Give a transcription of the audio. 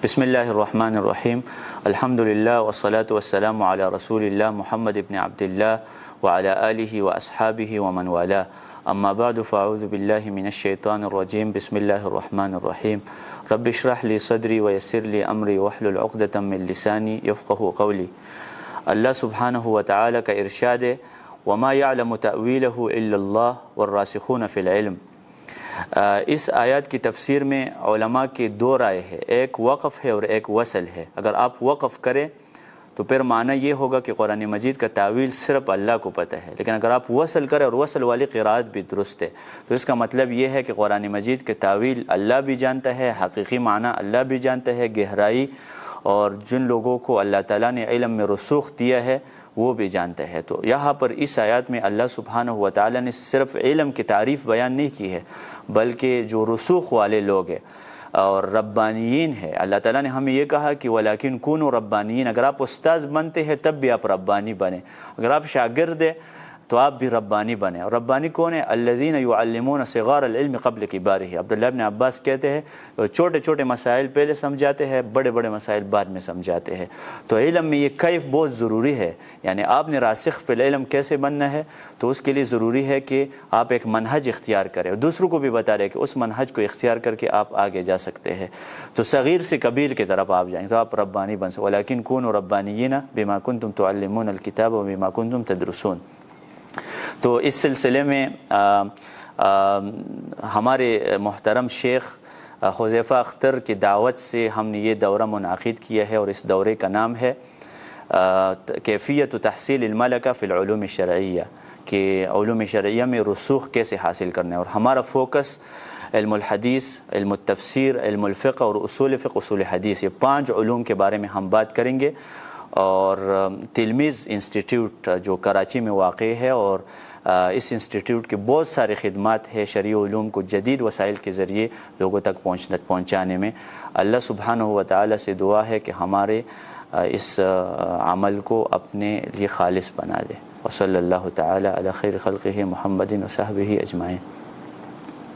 بسم اللہ الرحمن الرحیم الحمدللہ والصلاة والسلام علی رسول اللہ محمد ابن عبداللہ وعلی آلہ واصحابہ ومن والاه. اما بعد فاعوذ باللہ من الشیطان الرجیم. بسم اللہ الرحمن الرحیم. رب اشرح لی صدری ویسر لی امری واحلل عقدۃ من لسانی یفقہوا قولی. اللہ سبحانہ وتعالی کا ارشاد ہے وما یعلم تأویلہ الا اللہ والراسخون فی العلم. اس آیات کی تفسیر میں علماء کی دو رائے ہے، ایک وقف ہے اور ایک وصل ہے. اگر آپ وقف کریں تو پھر معنی یہ ہوگا کہ قرآن مجید کا تعویل صرف اللہ کو پتہ ہے، لیکن اگر آپ وصل کریں اور وصل والی قرات بھی درست ہے تو اس کا مطلب یہ ہے کہ قرآن مجید کے تعویل اللہ بھی جانتا ہے، حقیقی معنی اللہ بھی جانتا ہے، گہرائی اور جن لوگوں کو اللہ تعالیٰ نے علم میں رسوخ دیا ہے وہ بھی جانتا ہے. تو یہاں پر اس آیات میں اللہ سبحانہ و تعالیٰ نے صرف علم کی تعریف بیان نہیں کی ہے، بلکہ جو رسوخ والے لوگ ہیں اور ربانیین ہے. اللہ تعالیٰ نے ہمیں یہ کہا کہ وَلَكِنْ كُونُوا رَبَّانِيِّينَ. اگر آپ استاذ بنتے ہیں تب بھی آپ ربانی بنیں، اگر آپ شاگرد ہیں تو آپ بھی ربانی بنیں. اور ربانی کون ہے؟ الذین یعلمون صغار العلم قبل کبارہ. عبداللہ ابن عباس کہتے ہیں چھوٹے چھوٹے مسائل پہلے سمجھاتے ہیں، بڑے بڑے مسائل بعد میں سمجھاتے ہیں. تو علم میں یہ کیف بہت ضروری ہے. یعنی آپ نے راسخ فی العلم کیسے بننا ہے تو اس کے لیے ضروری ہے کہ آپ ایک منہج اختیار کریں اور دوسروں کو بھی بتا رہے کہ اس منہج کو اختیار کر کے آپ آگے جا سکتے ہیں. تو صغیر سے کبیر کی طرف آپ جائیں تو آپ ربانی بن سکتے. وَلَكِنْ كُونُوا رَبَّانِيِّينَ بِمَا كُنْتُمْ تُعَلِّمُونَ الْكِتَابَ وَبِمَا كُنْتُمْ تَدْرُسُونَ. تو اس سلسلے میں ہمارے محترم شیخ حذیفہ اختر کی دعوت سے ہم نے یہ دورہ منعقد کیا ہے اور اس دورے کا نام ہے کیفیت تحصیل الملکہ فی العلوم الشرعیہ، کہ علوم شرعیہ میں رسوخ کیسے حاصل کرنا ہے. اور ہمارا فوکس علم الحدیث، علم التفسیر، علم الفقہ اور اصول فقہ، اصول حدیث، یہ 5 علوم کے بارے میں ہم بات کریں گے. اور تلمیذ انسٹیٹیوٹ جو کراچی میں واقع ہے اور اس انسٹیٹیوٹ کی بہت سارے خدمات ہے شرعی علوم کو جدید وسائل کے ذریعے لوگوں تک پہنچانے میں. اللہ سبحانہ و تعالی سے دعا ہے کہ ہمارے اس عمل کو اپنے لیے خالص بنا دے. وصلی اللہ تعالی علی خیر خلقہ محمد و صحبہ اجمعین.